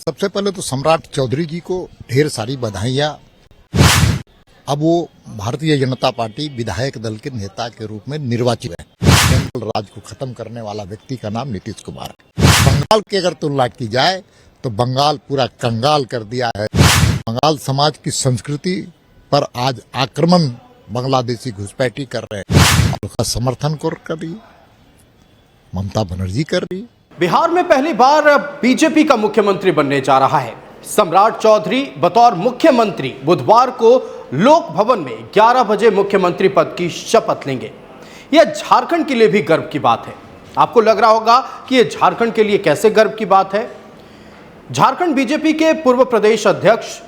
सबसे पहले तो सम्राट चौधरी जी को ढेर सारी बधाइयां। अब वो भारतीय जनता पार्टी विधायक दल के नेता के रूप में निर्वाचित है। जंगल राज को खत्म करने वाला व्यक्ति का नाम नीतीश कुमार है। बंगाल की अगर तुलना की जाए तो बंगाल पूरा कंगाल कर दिया है। बंगाल समाज की संस्कृति पर आज आक्रमण बांग्लादेशी घुसपैठी कर रहे हैं और उसका समर्थन कर रही ममता बनर्जी कर रही। बिहार में पहली बार बीजेपी का मुख्यमंत्री बनने जा रहा है। सम्राट चौधरी बतौर मुख्यमंत्री बुधवार को लोक भवन में 11 बजे मुख्यमंत्री पद की शपथ लेंगे। यह झारखंड के लिए भी गर्व की बात है। आपको लग रहा होगा कि यह झारखंड के लिए कैसे गर्व की बात है। झारखंड बीजेपी के पूर्व प्रदेश अध्यक्ष,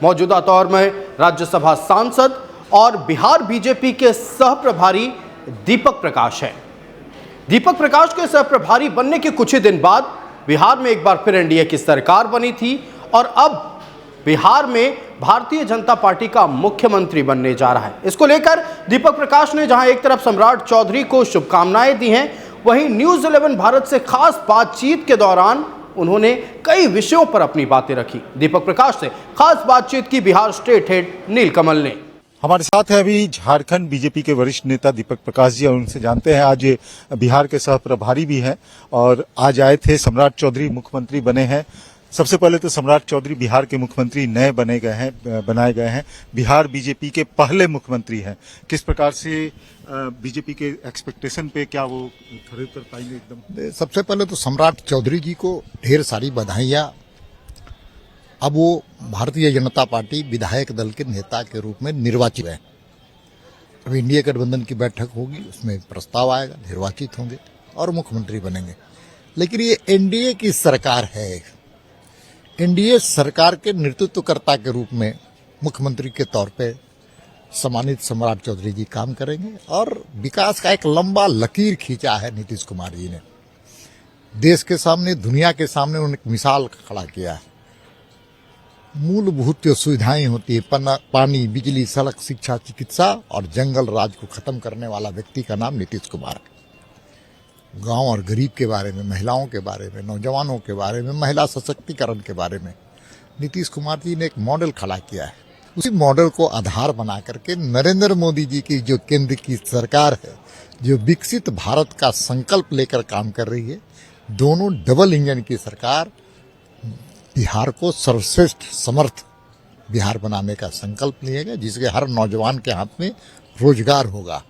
मौजूदा दौर में राज्यसभा सांसद और बिहार बीजेपी के सह प्रभारी दीपक प्रकाश है। दीपक प्रकाश के सह प्रभारी बनने के कुछ ही दिन बाद बिहार में एक बार फिर एनडीए की सरकार बनी थी और अब बिहार में भारतीय जनता पार्टी का मुख्यमंत्री बनने जा रहा है। इसको लेकर दीपक प्रकाश ने जहां एक तरफ सम्राट चौधरी को शुभकामनाएं दी हैं, वहीं न्यूज़ 11 भारत से खास बातचीत के दौरान उन्होंने कई विषयों पर अपनी बातें रखी। दीपक प्रकाश से खास बातचीत की बिहार स्टेट हेड नीलकमल ने। हमारे साथ है अभी झारखंड बीजेपी के वरिष्ठ नेता दीपक प्रकाश जी और उनसे जानते हैं। आज बिहार के सह प्रभारी भी हैं और आज आए थे। सम्राट चौधरी मुख्यमंत्री बने हैं। सबसे पहले तो सम्राट चौधरी बिहार के मुख्यमंत्री नए बनाए गए हैं। बिहार बीजेपी के पहले मुख्यमंत्री हैं। किस प्रकार से बीजेपी के एक्सपेक्टेशन पे क्या वो खड़े कर पाएंगे एकदम? सबसे पहले तो सम्राट चौधरी जी को ढेर सारी बधाइयां। अब वो भारतीय जनता पार्टी विधायक दल के नेता के रूप में निर्वाचित है। अब इंडिया गठबंधन की बैठक होगी, उसमें प्रस्ताव आएगा, निर्वाचित होंगे और मुख्यमंत्री बनेंगे। लेकिन ये एनडीए की सरकार है। एनडीए सरकार के नेतृत्वकर्ता के रूप में मुख्यमंत्री के तौर पे सम्मानित सम्राट चौधरी जी काम करेंगे और विकास का एक लंबा लकीर खींचा है नीतीश कुमार जी ने। देश के सामने, दुनिया के सामने उन्होंने एक मिसाल खड़ा किया है। मूलभूत जो सुविधाएं होती है, पानी, बिजली, सड़क, शिक्षा, चिकित्सा और जंगल राज को खत्म करने वाला व्यक्ति का नाम नीतीश कुमार है। गांव और गरीब के बारे में, महिलाओं के बारे में, नौजवानों के बारे में, महिला सशक्तिकरण के बारे में नीतीश कुमार जी ने एक मॉडल खड़ा किया है। उसी मॉडल को आधार बना करके नरेंद्र मोदी जी की जो केंद्र की सरकार है, जो विकसित भारत का संकल्प लेकर काम कर रही है, दोनों डबल इंजन की सरकार बिहार को सर्वश्रेष्ठ समर्थ बिहार बनाने का संकल्प लिएगा, जिसके हर नौजवान के हाथ में रोजगार होगा,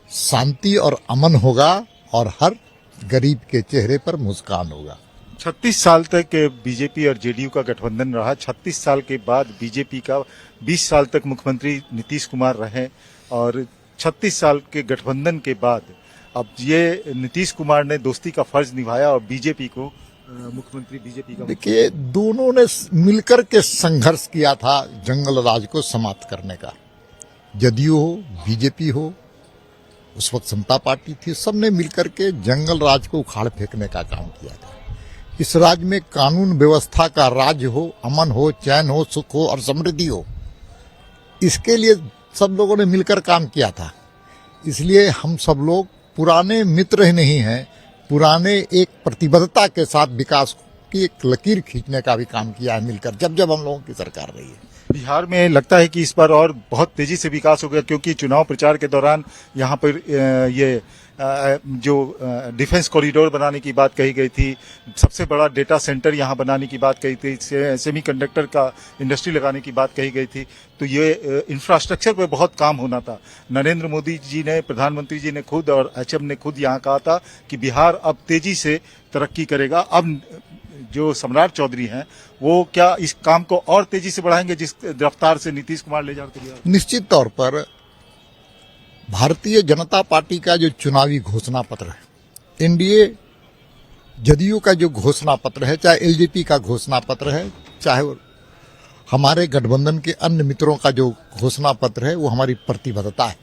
शांति और अमन होगा और हर गरीब के चेहरे पर मुस्कान होगा। 36 साल तक बीजेपी और जेडीयू का गठबंधन रहा। 36 साल के बाद बीजेपी का 20 साल तक मुख्यमंत्री नीतीश कुमार रहे और 36 साल के गठबंधन के बाद अब ये नीतीश कुमार ने दोस्ती का फर्ज निभाया और बीजेपी को मुख्यमंत्री बीजेपी का। देखिए, दोनों ने मिलकर के संघर्ष किया था जंगल राज को समाप्त करने का। जदयू हो, बीजेपी हो, उस वक्त समता पार्टी थी, सबने मिलकर के जंगल राज को उखाड़ फेंकने का काम किया था। इस राज्य में कानून व्यवस्था का राज्य हो, अमन हो, चैन हो, सुख हो और समृद्धि हो, इसके लिए सब लोगों ने मिलकर काम किया था। इसलिए हम सब लोग पुराने मित्र ही नहीं हैं, पुराने एक प्रतिबद्धता के साथ विकास की एक लकीर खींचने का भी काम किया है मिलकर, जब जब हम लोगों की सरकार रही है। बिहार में लगता है कि इस बार और बहुत तेजी से विकास हो गया, क्योंकि चुनाव प्रचार के दौरान यहाँ पर ये जो डिफेंस कॉरिडोर बनाने की बात कही गई थी, सबसे बड़ा डेटा सेंटर यहाँ बनाने की बात कही थी, सेमीकंडक्टर का इंडस्ट्री लगाने की बात कही गई थी, तो ये इंफ्रास्ट्रक्चर पे बहुत काम होना था। नरेंद्र मोदी जी ने, प्रधानमंत्री जी ने खुद और एचएम ने खुद यहाँ कहा था कि बिहार अब तेजी से तरक्की करेगा। अब जो सम्राट चौधरी हैं वो क्या इस काम को और तेजी से बढ़ाएंगे जिस रफ्तार से नीतीश कुमार ले जाते हैं? निश्चित तौर पर भारतीय जनता पार्टी का जो चुनावी घोषणा पत्र है, एनडीए जदयू का जो घोषणा पत्र है, चाहे एलजेपी का घोषणा पत्र है, चाहे हमारे गठबंधन के अन्य मित्रों का जो घोषणा पत्र है, वो हमारी प्रतिबद्धता है।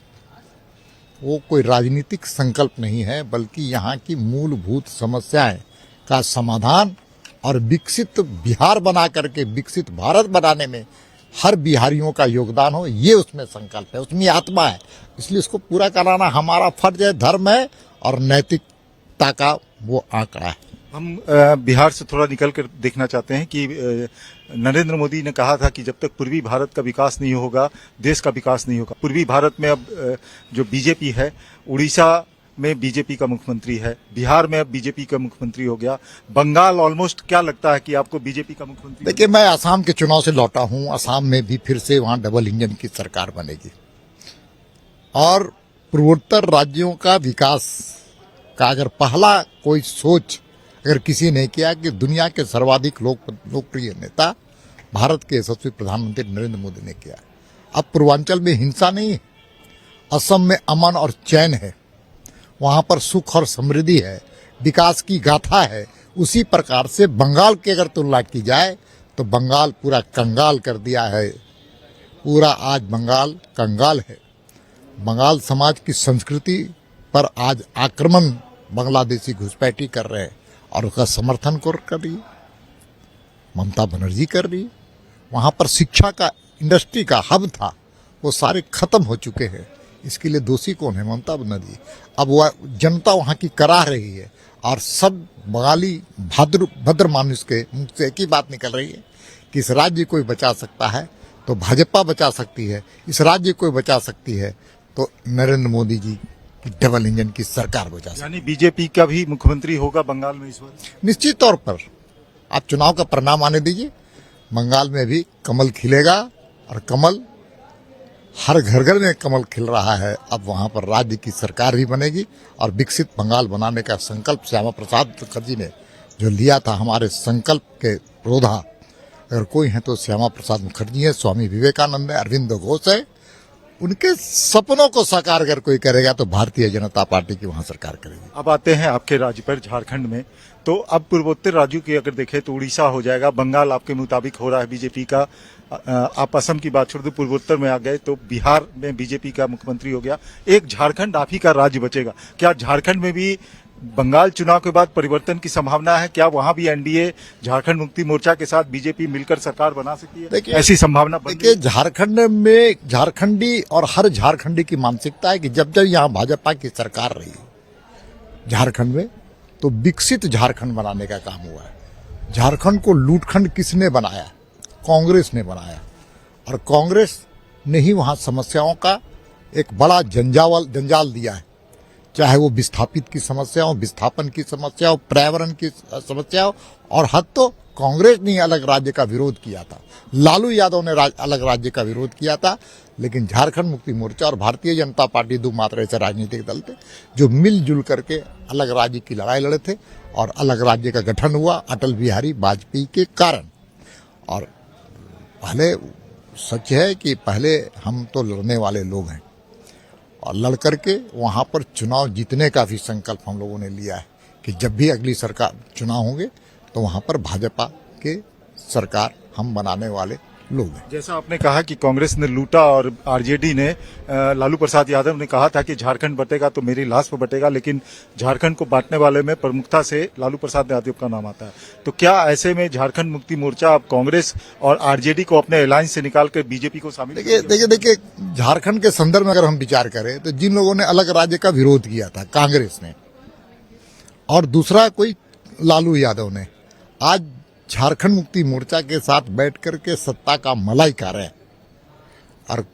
वो कोई राजनीतिक संकल्प नहीं है, बल्कि यहाँ की मूलभूत समस्याएं का समाधान और विकसित बिहार बना करके विकसित भारत बनाने में हर बिहारियों का योगदान हो, ये उसमें संकल्प है, उसमें आत्मा है। इसलिए इसको पूरा कराना हमारा फर्ज है, धर्म है और नैतिकता का वो आंकड़ा है। हम बिहार से थोड़ा निकल कर देखना चाहते हैं कि नरेंद्र मोदी ने कहा था कि जब तक पूर्वी भारत का विकास नहीं होगा, देश का विकास नहीं होगा। पूर्वी भारत में अब जो बीजेपी है, उड़ीसा में बीजेपी का मुख्यमंत्री है, बिहार में अब बीजेपी का मुख्यमंत्री हो गया, बंगाल ऑलमोस्ट क्या लगता है कि आपको बीजेपी का मुख्यमंत्री? देखिए, मैं असम के चुनाव से लौटा हूं। असम में भी फिर से वहां डबल इंजन की सरकार बनेगी और पूर्वोत्तर राज्यों का विकास का अगर पहला कोई सोच अगर किसी ने किया कि दुनिया के सर्वाधिक लोकप्रिय नेता भारत के यशस्वी प्रधानमंत्री नरेंद्र मोदी ने किया। अब पूर्वांचल में हिंसा नहीं है, असम में अमन और चैन है, वहां पर सुख और समृद्धि है, विकास की गाथा है। उसी प्रकार से बंगाल की अगर तुलना की जाए तो बंगाल पूरा कंगाल कर दिया है। पूरा आज बंगाल कंगाल है। बंगाल समाज की संस्कृति पर आज आक्रमण बांग्लादेशी घुसपैठी कर रहे हैं और उसका समर्थन कर रही ममता बनर्जी कर रही। वहां पर शिक्षा का इंडस्ट्री का हब था, वो सारे खत्म हो चुके हैं। इसके लिए दोषी कौन है? ममता बनर्जी। अब वह जनता वहां की कराह रही है और सब बंगाली भद्र मानुष के मुंह से एक ही बात निकल रही है कि इस राज्य को बचा सकता है तो भाजपा बचा सकती है, इस राज्य को बचा सकती है तो नरेंद्र मोदी जी की डबल इंजन की सरकार बचा सकती है। यानी बीजेपी का भी मुख्यमंत्री होगा बंगाल में इस बार? निश्चित तौर पर आप चुनाव का परिणाम आने दीजिए, बंगाल में भी कमल खिलेगा और कमल हर घर घर में कमल खिल रहा है। अब वहां पर राज्य की सरकार भी बनेगी और विकसित बंगाल बनाने का संकल्प श्यामा प्रसाद मुखर्जी ने जो लिया था, हमारे संकल्प के रोधा अगर कोई है तो श्यामा प्रसाद मुखर्जी है, स्वामी विवेकानंद है, अरविंद घोष है। उनके सपनों को साकार अगर कोई करेगा तो भारतीय जनता पार्टी की वहां सरकार करेगी। अब आते हैं आपके राज्य पर, झारखंड में। तो अब पूर्वोत्तर राज्यों की अगर देखें तो उड़ीसा हो जाएगा, बंगाल आपके मुताबिक हो रहा है बीजेपी का। आप असम की बात छोड़ दो, पूर्वोत्तर में आ गए तो बिहार में बीजेपी का मुख्यमंत्री हो गया। एक झारखंड आप ही का राज्य बचेगा। क्या झारखंड में भी बंगाल चुनाव के बाद परिवर्तन की संभावना है? क्या वहां भी एनडीए झारखंड मुक्ति मोर्चा के साथ बीजेपी मिलकर सरकार बना सकती है? देखिए, ऐसी संभावना देखिए, झारखंड में झारखंडी और हर झारखंडी की मानसिकता है कि जब जब यहाँ भाजपा की सरकार रही झारखंड में तो विकसित झारखंड बनाने का काम हुआ है। झारखंड को लूटखंड किसने बनाया? कांग्रेस ने बनाया और कांग्रेस ने ही वहां समस्याओं का एक बड़ा जंजाल दिया है, चाहे वो विस्थापित की समस्या हो, विस्थापन की समस्या हो, पर्यावरण की समस्या हो, और हद तो कांग्रेस ने अलग राज्य का विरोध किया था, लालू यादव ने अलग राज्य का विरोध किया था। लेकिन झारखंड मुक्ति मोर्चा और भारतीय जनता पार्टी दो मात्र ऐसे राजनीतिक दल थे जो मिलजुल करके अलग राज्य की लड़ाई लड़े थे और अलग राज्य का गठन हुआ अटल बिहारी वाजपेयी के कारण। और पहले सच है कि पहले हम तो लड़ने वाले लोग हैं और लड़ करके वहां पर चुनाव जीतने का भी संकल्प हम लोगों ने लिया है कि जब भी अगली सरकार चुनाव होंगे तो वहां पर भाजपा के सरकार हम बनाने वाले लोग हैं। जैसा आपने कहा कि कांग्रेस ने लूटा और आरजेडी ने, लालू प्रसाद यादव ने कहा था कि झारखंड बटेगा तो मेरी लाश पर बटेगा, लेकिन झारखंड को बांटने वाले में प्रमुखता से लालू प्रसाद यादव का नाम आता है। तो क्या ऐसे में झारखंड मुक्ति मोर्चा अब कांग्रेस और आरजेडी को अपने अलायंस से निकालकर बीजेपी को शामिल? देखिए, झारखंड के संदर्भ में अगर हम विचार करें तो जिन लोगों ने अलग राज्य का विरोध किया था कांग्रेस ने और दूसरा कोई लालू यादव ने, आज झारखंड मुक्ति मोर्चा के साथ बैठ करके सत्ता का मलाई खा रहे हैं और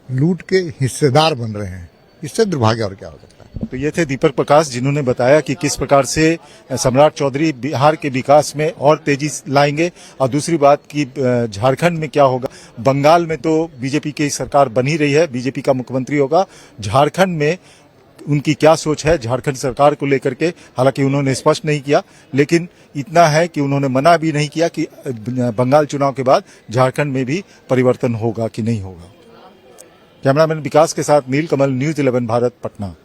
लूट के हिस्सेदार बन रहे हैं। इससे दुर्भाग्य और क्या हो सकता है? तो ये थे दीपक प्रकाश, जिन्होंने बताया कि किस प्रकार से सम्राट चौधरी बिहार के विकास में और तेजी लाएंगे। और दूसरी बात कि झारखंड में क्या होगा। बंगाल में तो बीजेपी की सरकार बन ही रही है, बीजेपी का मुख्यमंत्री होगा। झारखंड में उनकी क्या सोच है झारखंड सरकार को लेकर के, हालांकि उन्होंने स्पष्ट नहीं किया, लेकिन इतना है कि उन्होंने मना भी नहीं किया कि बंगाल चुनाव के बाद झारखंड में भी परिवर्तन होगा कि नहीं होगा। कैमरामैन विकास के साथ Neelkamal, news 11 Bharat, Patna.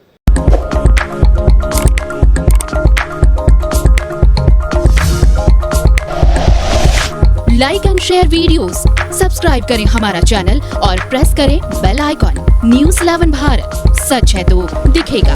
Like and share videos, subscribe करें हमारा चैनल और प्रेस करें बेल आइकॉन। न्यूज़ 11 भारत, सच है तो दिखेगा।